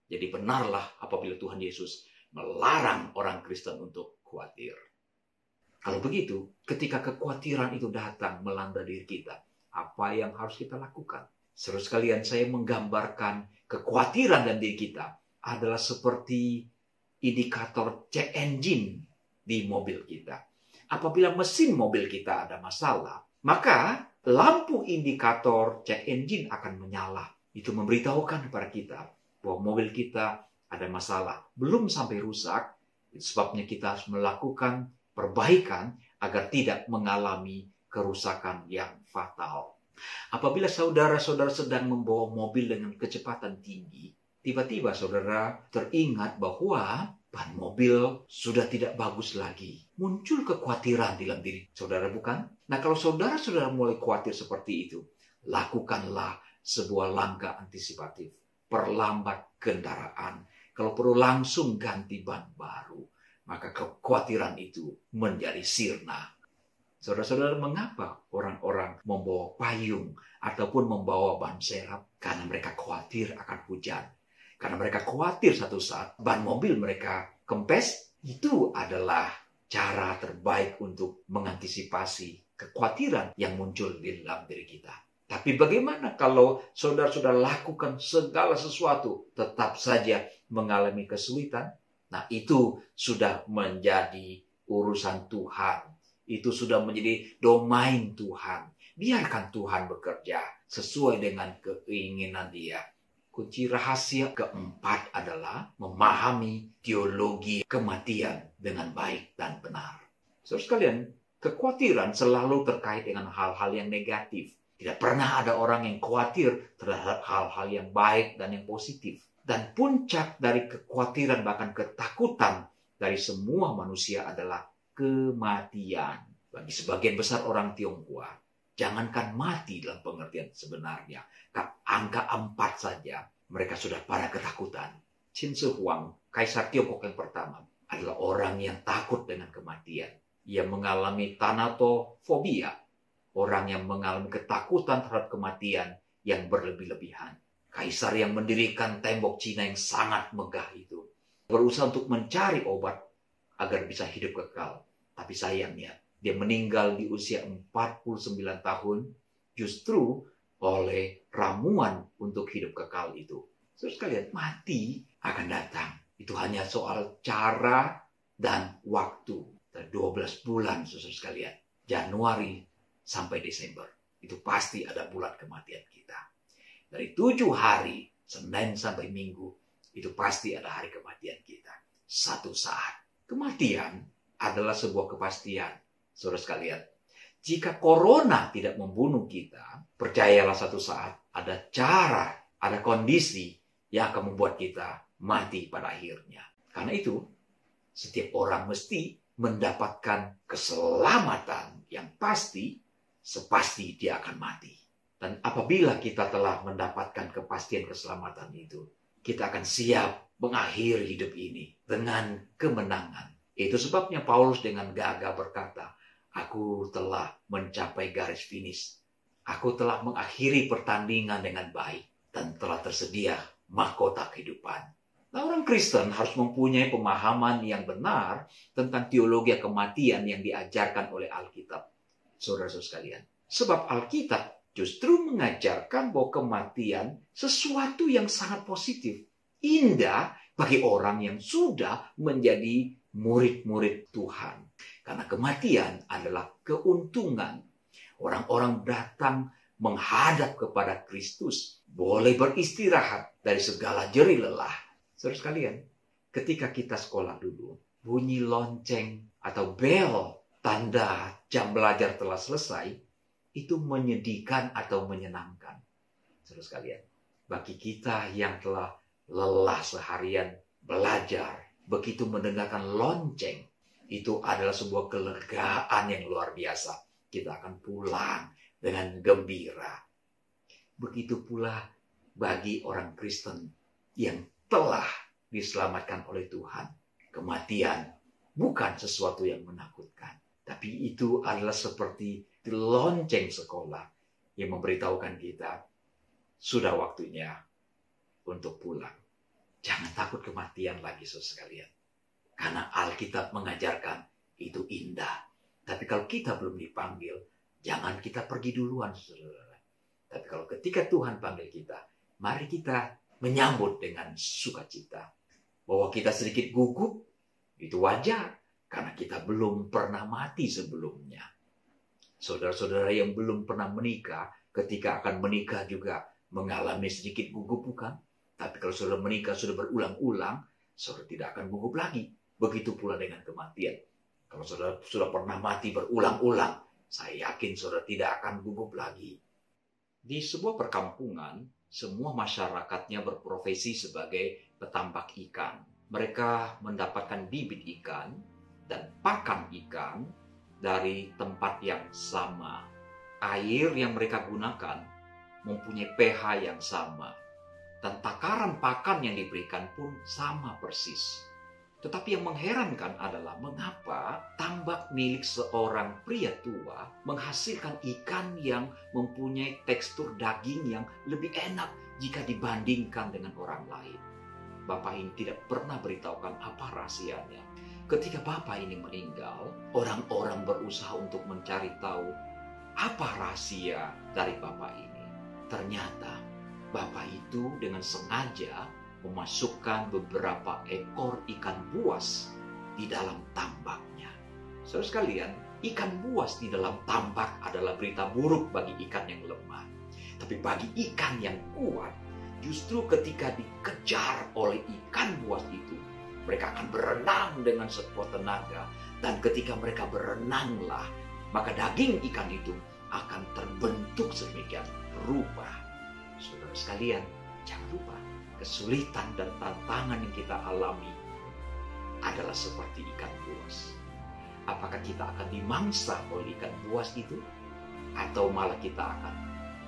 Jadi benarlah apabila Tuhan Yesus melarang orang Kristen untuk khawatir. Kalau begitu, ketika kekhawatiran itu datang melanda diri kita, apa yang harus kita lakukan? Saudara sekalian, saya menggambarkan kekhawatiran dan diri kita adalah seperti indikator check engine di mobil kita. Apabila mesin mobil kita ada masalah, maka lampu indikator check engine akan menyala. Itu memberitahukan kepada kita bahwa mobil kita ada masalah. Belum sampai rusak, sebabnya kita harus melakukan perbaikan agar tidak mengalami kerusakan yang fatal. Apabila saudara-saudara sedang membawa mobil dengan kecepatan tinggi, tiba-tiba saudara teringat bahwa ban mobil sudah tidak bagus lagi. Muncul kekhawatiran dalam diri saudara, bukan? Nah, kalau saudara-saudara mulai khawatir seperti itu, lakukanlah sebuah langkah antisipatif. Perlambat kendaraan. Kalau perlu langsung ganti ban baru. Maka kekhawatiran itu menjadi sirna. Saudara-saudara, mengapa orang-orang membawa payung ataupun membawa ban serep? Karena mereka khawatir akan hujan. Karena mereka khawatir satu saat ban mobil mereka kempes. Itu adalah cara terbaik untuk mengantisipasi kekhawatiran yang muncul di dalam diri kita. Tapi bagaimana kalau saudara-saudara lakukan segala sesuatu tetap saja mengalami kesulitan? Nah, itu sudah menjadi urusan Tuhan. Itu sudah menjadi domain Tuhan. Biarkan Tuhan bekerja sesuai dengan keinginan Dia. Kunci rahasia keempat adalah memahami teologi kematian dengan baik dan benar. Saudara sekalian, kekhawatiran selalu terkait dengan hal-hal yang negatif. Tidak pernah ada orang yang khawatir terhadap hal-hal yang baik dan yang positif. Dan puncak dari kekhawatiran bahkan ketakutan dari semua manusia adalah kematian. Bagi sebagian besar orang Tionghoa, jangankan mati dalam pengertian sebenarnya, angka 4 saja mereka sudah pada ketakutan. Qin Shi Huang, Kaisar Tiongkok yang pertama, adalah orang yang takut dengan kematian. Ia mengalami thanatofobia, orang yang mengalami ketakutan terhadap kematian yang berlebih-lebihan. Kaisar yang mendirikan tembok Cina yang sangat megah itu berusaha untuk mencari obat agar bisa hidup kekal. Tapi sayangnya, dia meninggal di usia 49 tahun justru oleh ramuan untuk hidup kekal itu. Saudara sekalian, mati akan datang. Itu hanya soal cara dan waktu. 12 bulan, saudara sekalian. Januari sampai Desember. Itu pasti ada bulan kematian kita. Dari 7 hari, Senin sampai Minggu, itu pasti ada hari kematian kita. Satu saat. Kematian adalah sebuah kepastian. Saudara sekalian, jika corona tidak membunuh kita, percayalah satu saat ada cara, ada kondisi yang akan membuat kita mati pada akhirnya. Karena itu, setiap orang mesti mendapatkan keselamatan yang pasti, sepasti dia akan mati. Dan apabila kita telah mendapatkan kepastian keselamatan itu, kita akan siap mengakhiri hidup ini dengan kemenangan. Itu sebabnya Paulus dengan gagah berkata, aku telah mencapai garis finish. Aku telah mengakhiri pertandingan dengan baik dan telah tersedia mahkota kehidupan. Nah, orang Kristen harus mempunyai pemahaman yang benar tentang teologi kematian yang diajarkan oleh Alkitab. Saudara-saudara sekalian, sebab Alkitab justru mengajarkan bahwa kematian sesuatu yang sangat positif, indah bagi orang yang sudah menjadi murid-murid Tuhan. Karena kematian adalah keuntungan. Orang-orang datang menghadap kepada Kristus, boleh beristirahat dari segala jerih lelah. Saudara sekalian, ketika kita sekolah dulu, bunyi lonceng atau bel tanda jam belajar telah selesai, itu menyedihkan atau menyenangkan. Saudara sekalian, bagi kita yang telah lelah seharian belajar, begitu mendengarkan lonceng, itu adalah sebuah kelegaan yang luar biasa. Kita akan pulang dengan gembira. Begitu pula bagi orang Kristen yang telah diselamatkan oleh Tuhan. Kematian bukan sesuatu yang menakutkan, tapi itu adalah seperti lonceng sekolah yang memberitahukan kita, sudah waktunya untuk pulang. Jangan takut kematian lagi, saudara sekalian. Karena Alkitab mengajarkan itu indah. Tapi kalau kita belum dipanggil, jangan kita pergi duluan, saudara. Tapi kalau ketika Tuhan panggil kita, mari kita menyambut dengan sukacita. Bahwa kita sedikit gugup, itu wajar. Karena kita belum pernah mati sebelumnya. Saudara-saudara yang belum pernah menikah, ketika akan menikah juga mengalami sedikit gugup, bukan? Tapi kalau saudara menikah sudah berulang-ulang, saudara tidak akan gugup lagi. Begitu pula dengan kematian. Kalau saudara sudah pernah mati berulang-ulang, saya yakin saudara tidak akan gugup lagi. Di sebuah perkampungan, semua masyarakatnya berprofesi sebagai petambak ikan. Mereka mendapatkan bibit ikan dan pakan ikan dari tempat yang sama. Air yang mereka gunakan mempunyai pH yang sama. Dan takaran pakan yang diberikan pun sama persis. Tetapi yang mengherankan adalah mengapa tambak milik seorang pria tua menghasilkan ikan yang mempunyai tekstur daging yang lebih enak jika dibandingkan dengan orang lain. Bapak ini tidak pernah beritahukan apa rahasianya. Ketika bapak ini meninggal, orang-orang berusaha untuk mencari tahu apa rahasia dari bapak ini. Ternyata bapak itu dengan sengaja memasukkan beberapa ekor ikan buas di dalam tambaknya. Saudara sekalian, ikan buas di dalam tambak adalah berita buruk bagi ikan yang lemah. Tapi bagi ikan yang kuat, justru ketika dikejar oleh ikan buas itu, mereka akan berenang dengan sekuat tenaga. Dan ketika mereka berenanglah, maka daging ikan itu akan terbentuk sedemikian rupa. Saudara sekalian, jangan lupa, kesulitan dan tantangan yang kita alami adalah seperti ikan buas. Apakah kita akan dimangsa oleh ikan buas itu? Atau malah kita akan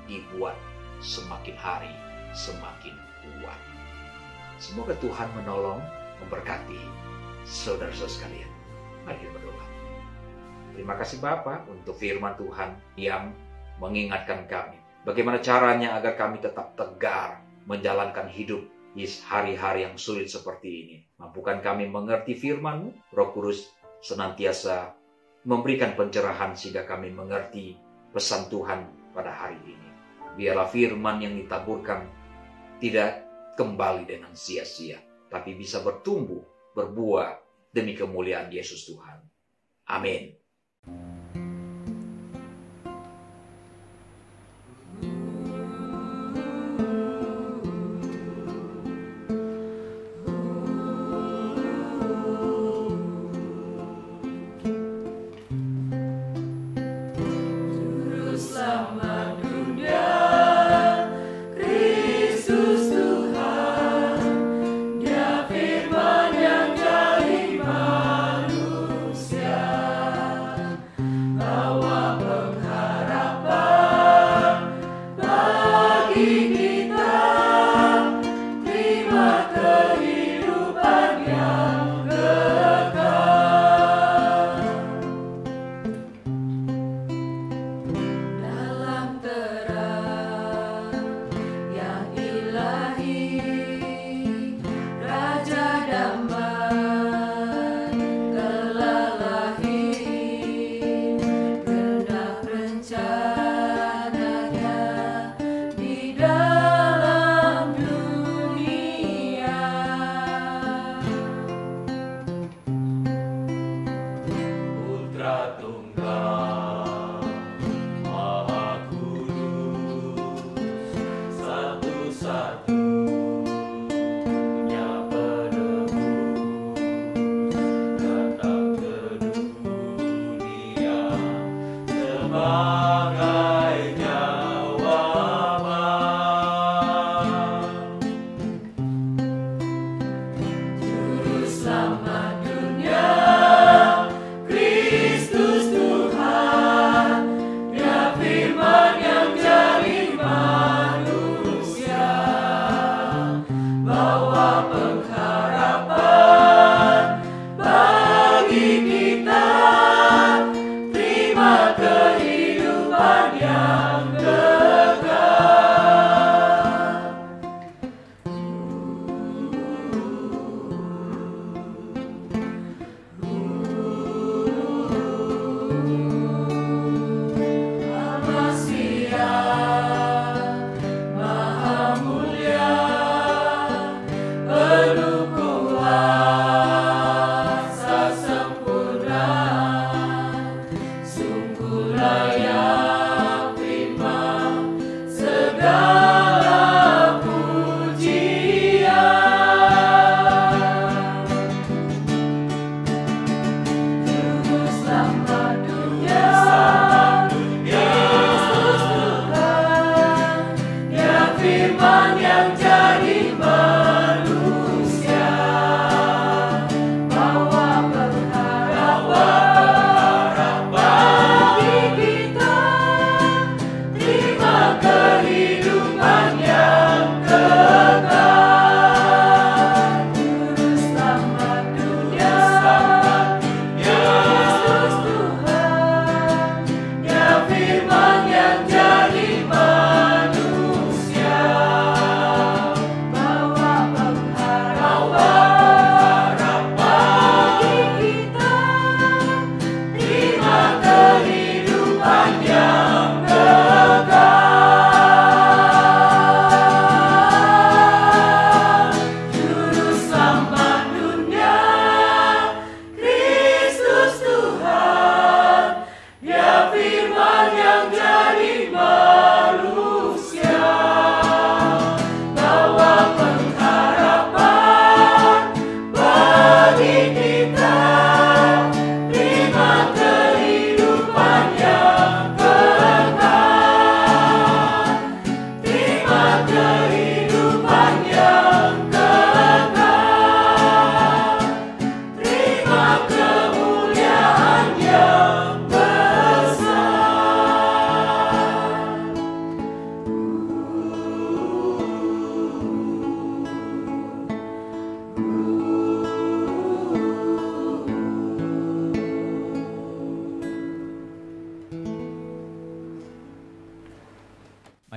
dibuat semakin hari semakin kuat? Semoga Tuhan menolong, memberkati saudara-saudara sekalian. Mari kita berdoa. Terima kasih Bapa untuk firman Tuhan yang mengingatkan kami. Bagaimana caranya agar kami tetap tegar menjalankan hidup di hari-hari yang sulit seperti ini. Mampukan kami mengerti firman-Mu. Roh Kudus senantiasa memberikan pencerahan sehingga kami mengerti pesan Tuhan pada hari ini. Biarlah firman yang ditaburkan tidak kembali dengan sia-sia, tapi bisa bertumbuh, berbuah demi kemuliaan Yesus Tuhan. Amin. Kristus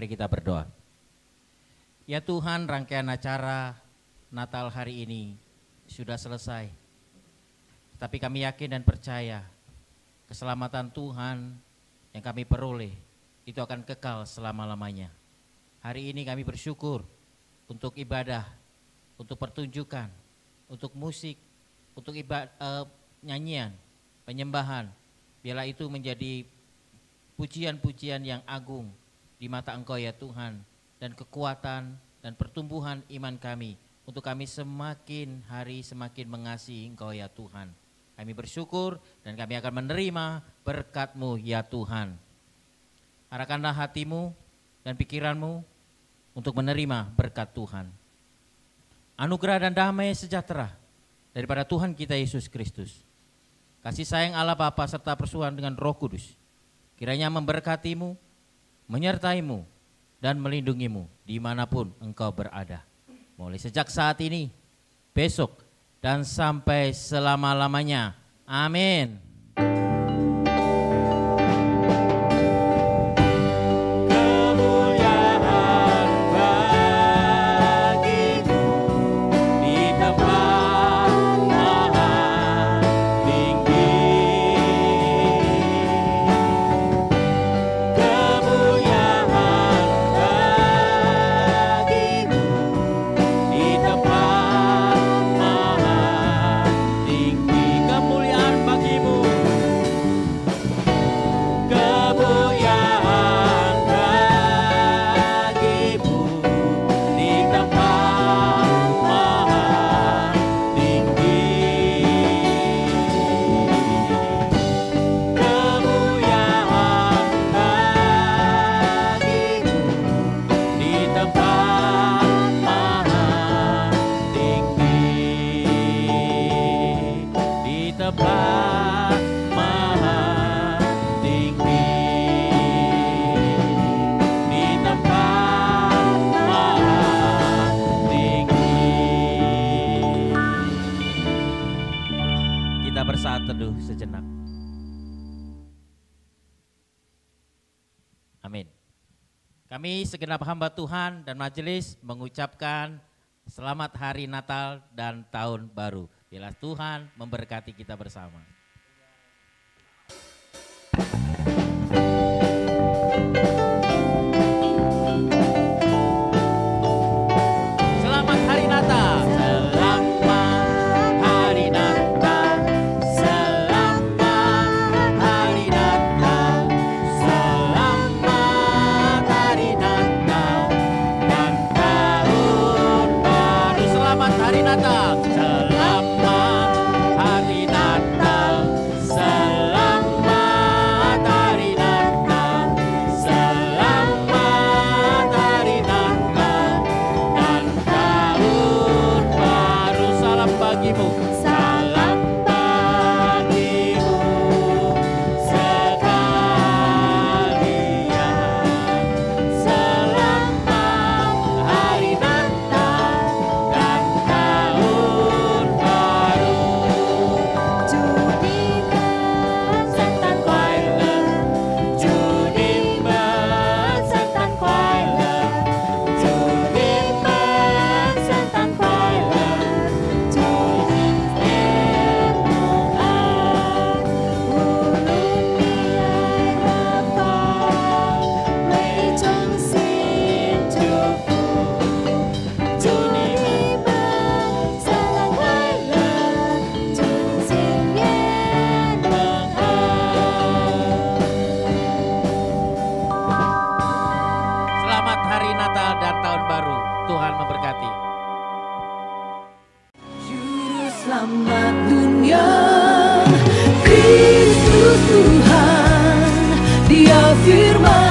Mari kita berdoa. Ya Tuhan, rangkaian acara Natal hari ini sudah selesai. Tapi kami yakin dan percaya keselamatan Tuhan yang kami peroleh itu akan kekal selama-lamanya. Hari ini kami bersyukur untuk ibadah, untuk pertunjukan, untuk musik, untuk nyanyian, penyembahan. Biarlah itu menjadi pujian-pujian yang agung di mata Engkau ya Tuhan, dan kekuatan dan pertumbuhan iman kami, untuk kami semakin hari semakin mengasihi Engkau ya Tuhan. Kami bersyukur dan kami akan menerima berkat-Mu ya Tuhan. Arahkanlah hatimu dan pikiranmu untuk menerima berkat Tuhan. Anugerah dan damai sejahtera daripada Tuhan kita Yesus Kristus, kasih sayang Allah Bapa serta persekutuan dengan Roh Kudus, kiranya memberkatimu, menyertaimu, dan melindungimu dimanapun engkau berada. Mulai sejak saat ini, besok, dan sampai selama-lamanya. Amin. Bersaat teduh sejenak. Amin. Kami segenap hamba Tuhan dan majelis mengucapkan selamat hari Natal dan Tahun Baru. Biarlah Tuhan memberkati kita bersama. Selamat hari Natal. Selamat dunia, Kristus Tuhan, Dia firman.